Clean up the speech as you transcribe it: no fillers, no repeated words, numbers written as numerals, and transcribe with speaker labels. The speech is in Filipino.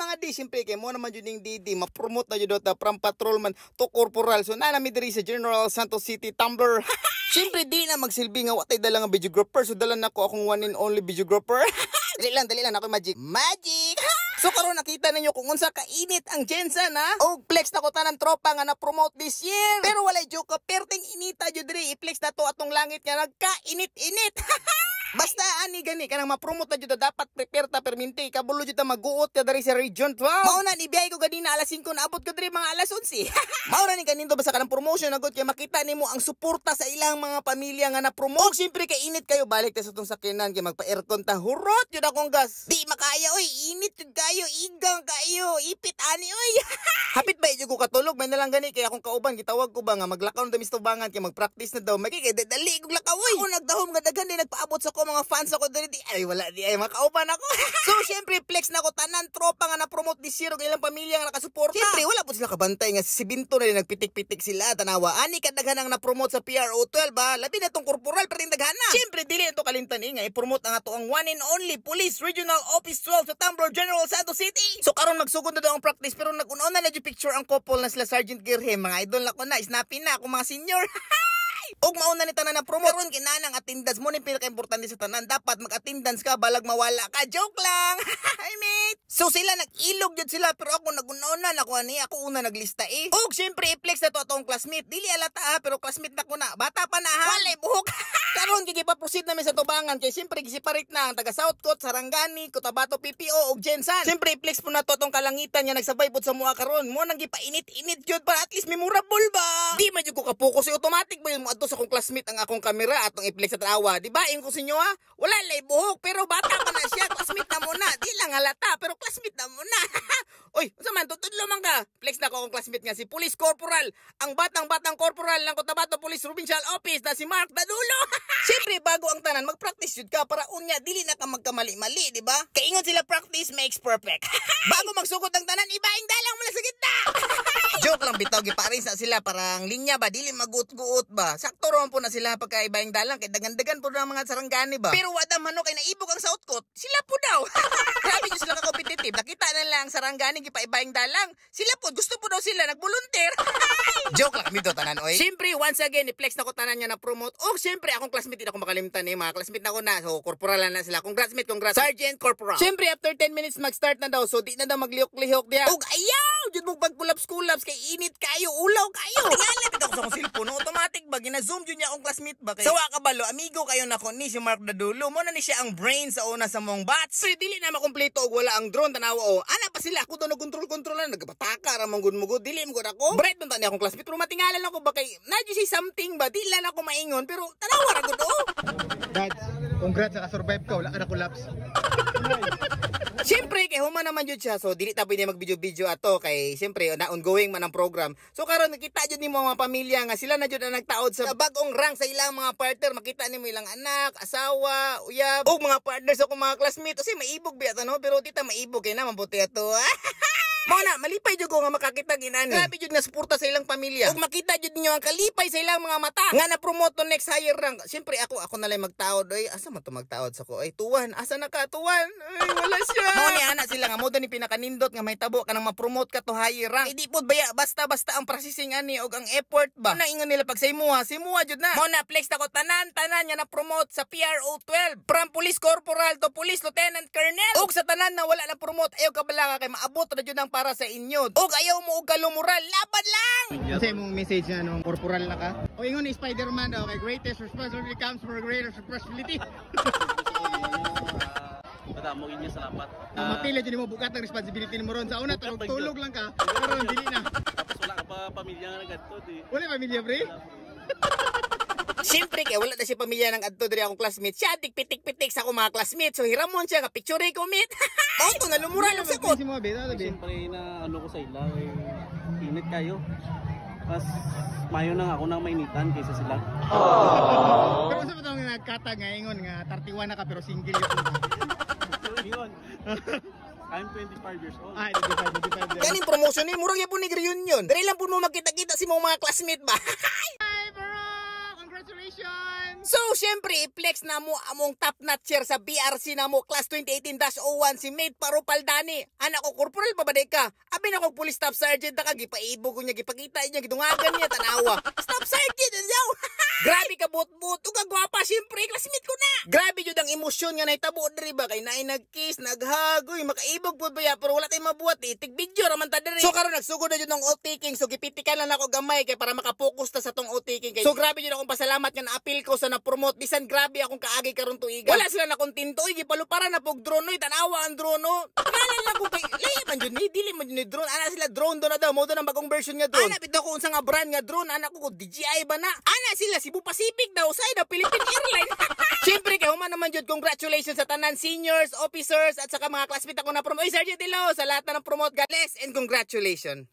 Speaker 1: mga di, siyempre kay mo naman yun yung DD, ma-promote na yun dota from patrolman to corporal. So nanami diri sa General Santos City, Tumblr. Siyempre di na magsilbi nga watay dala nga videographer. So dala na ko akong one and only videographer. Dali lang ako magic. So karon nakita ninyo kung unsa kainit ang Jensen ha. Og flex na ko tanan tropa nga na-promote this year. Pero walay joke ka, perting inita jud diri i-flex na to atong langit nga nagka-init-init. Basta ani gani kanang ma-promote na jud dapat prepare ta perminti kabulo jud ta maguot ka diri sa region 12. Mao na ni biyay ko ganina alas 5 na abot ko diri mga alas 11. Mao ra ni kaninto basta kanang promotion agud kay makita nimo ang suporta sa ilang mga pamilya nga na-promote. Og syempre kay init kayo balik ta sa tong sakyanan kay magpa-aircon ta hurot jud akong gas. Di makaya oy init jud kayo igang kayo ipit ani oy. Hapit ba jud ko katulog may nalang gani kay akong kauban gitawag ko ba nga maglakaw na mistubangan kay magpractice na daw magkikay dali og lakaw oy. Ako nagdahom nga daghan din nagpaabot sa ko mga fans ako diri di ay wala di ay makauban ako. So syempre flex na ko tanan tropa nga na-promote this year og ilang pamilya nga nakasuporta. Syempre wala pud sila kabantay nga si Binto na nagpitik-pitik sila tanawa ani kadaghan ang na-promote sa PRO 12 ba labi na tong corporal pero daghana. Syempre dili to kalimtan nga i-promote ang ato ang one and only Police Regional Office 12 sa Tumblr General Santos City. So karon magsugod na daw ang practice pero nag-una na yung picture ang couple na sila Sergeant Girhe mga idol na ko na snappy na ako mga senior. Og mauna ni tanan na promote ron kinanang attendance mo ni pinaka-importante sa tanan dapat mag-attendance ka balag mawala ka joke lang. Hi mate. So sila nag-ilog jud sila pero ako nag-una ako ani ako una naglista eh. Og syempre i-flex na to atong classmate dili alata pero classmate na ko na bata pa na ha. Walay buhok. Karon gigi pa proceed namin sa tubangan kay syempre gisiparit na ang taga South Coast, Sarangani, Cotabato, PPO og Jensen. Syempre i-flex po na to atong kalangitan nga nagsabay pud sa mua karon. Mo nang gipainit-init jud para at least memorable ba. Di man jud ko ka-focus automatic ba yung adto sa akong classmate ang akong kamera atong i-flex sa tawa. Di ba? Ingon ko sa inyo ha. Wala lay buhok pero bata pa na siya. Classmate na muna. Di lang halata pero classmate na muna. Oy, unsa man tutudlo man ka? Flex na ko akong classmate nga si Police Corporal, ang batang corporal ng Cotabato Police Provincial Office na si Mark Dadulo. Siyempre bago ang tanan mag-practice jud ka para unya dili na ka magkamali-mali, di ba? Kay ingon sila practice makes perfect. Bago magsugod ang tanan ibaing dalang mo na sa gitna. Joke lang bitaw giparis na sila parang linya ba dili maguot-guot ba. Sakto ron po na sila pagka ibaing dalang kay dagan-dagan po na mga Sarangani ba. Pero wada manok kay naibog ang South Coast. Sila po daw. Grabe jud sila ka competitive. Nakita na lang Sarangani gipaibaing dalang. Sila po gusto po daw sila nag-volunteer. Joke lang kami do tanan oy. Siyempre once again i-flex na ko tanan niya na promote. Og siyempre akong classmate ako makalimtan eh mga classmate na ko na. So corporal na sila. Congrats Sergeant Corporal. Siyempre after 10 minutes mag-start na daw. So di na daw maglihok-lihok diya. Og ayaw jud mo pag-collapse kay init kayo, ulaw kayo. Tingala bitaw ko sa akong cellphone automatic ba gina-zoom jud niya akong classmate ba kay. Sawa ka balo amigo kayo nako ni si Mark Dadulo. Mo na ni siya ang brain sa una sa mong bats. Pero dili na makompleto og wala ang drone tanawa o. Ana pa sila ako daw nag-control-controlan nagpataka ra mangud-mugod dili mo gud ako. Bright man tani akong classmate pero matingalan ako ba kay nadyo si something ba di lang ako maingon pero tanawa ra gud o.
Speaker 2: Dad, congrats sa survive ka wala ka na collapse.
Speaker 1: Siyempre kay human naman jud siya so dili ta pwede mag-video ato kay siyempre na ongoing man ang program. So karon nakita jud nimo mga pamilya nga sila na jud ang nagtaod sa bag-ong rank sa ilang mga partner makita nimo ilang anak, asawa, uyab ug mga partners sa mga classmates kasi maibog biya no pero di ta maibog kay na mabuti ato. Mo na malipay jud ko nga makakita ginani. Grabe jud nga suporta sa ilang pamilya. Ug makita jud ninyo ang kalipay sa ilang mga mata nga na promote to next higher rank. Siyempre ako na lang magtaod oy. Asa man to magtaod sa ko? Ay tuwan, asa na ka tuwan? Ay wala siya. Mo ni ana sila nga mo ni pinakanindot nga may tabo kanang ma-promote ka to higher rank. Hindi pod baya basta-basta ang processing ani og ang effort ba. Na ingon nila pag simuha jud na. Mo na flex ako tanan nga na promote sa PRO 12 from Police Corporal to Police Lieutenant Colonel. Ug sa tanan na wala na promote ayaw ka bala kay maabot ra jud ang para sa inyo. Og ayaw mo og kalumural, laban lang.
Speaker 2: Kasi mong message na nung corporal na ka. O ingon ni Spider-Man daw kay greatest responsibility comes for greater responsibility.
Speaker 3: Mo inyo sa lapat.
Speaker 2: Mapila jud mo bukat ang responsibility nimo ron. Sa una tulog lang ka, pero dili na.
Speaker 3: Tapos wala ka pa pamilya nga nagadto di.
Speaker 2: Wala pamilya pre.
Speaker 1: Siyempre kay wala na si pamilya ng adto diri akong classmate. Siya pitik-pitik sa akong mga classmates. So hiramon siya nga picture ko meet. Auto na lumura lang sa ko.
Speaker 3: Siyempre na ano ko sa ila init kayo. Pas mayo nang ako nang mainitan kaysa sila.
Speaker 2: Pero sa patong nagkata nga ingon nga 31 na ka pero single yun.
Speaker 3: I'm 25 years old.
Speaker 2: Ay, 25.
Speaker 1: Kaning promotion ni murag yapon ni reunion. Diri lang pud mo magkita-kita si mga classmate ba.
Speaker 2: Hi bro! Congratulations!
Speaker 1: So syempre, i-flex na mo among top notcher sa BRC na mo, class 2018-01, si Mate Parupaldani. Anak ko, corporal pa ba ka? Abi na ko police staff sergeant na kagipaibo ko niya, gipakita niya, gidungagan niya, tanawa. Staff sergeant, yaw! Grabe ka, but-but, ka gwapa, syempre, classmate ko na. Grabe yun ang emosyon nga nahitabo, diri ba? Kay naay nag-kiss, naghagoy, makaibog po ba ya, pero wala tayong mabuhat, itig video raman ta diri. So karon nagsugod na yun ng o-taking, so gipitikan lang ako gamay, kay para makapokus ta sa tong o-taking. So grabe yun akong pasalamat nga na-appeal ko sa na-promote, bisan grabe akong kaagi karon tuiga. Wala sila na kontento, gipaluparan na pog drone, tanawa ang drone, no? Tagalan lang ko kay, man yun, dili man yun ni drone, ana sila drone do na daw, mo do ng bagong version nga drone. Ana, bito ko unsa nga brand nga drone, anak ko DJI ba na? Ana sila, Cebu Pacific daw, sa Philippine Airlines. Siyempre, kay human naman yun, congratulations sa tanan seniors, officers, at saka mga classmate ako na promote. Oy, Sergeant Dilo, sa lahat na ng promote, God bless and congratulations.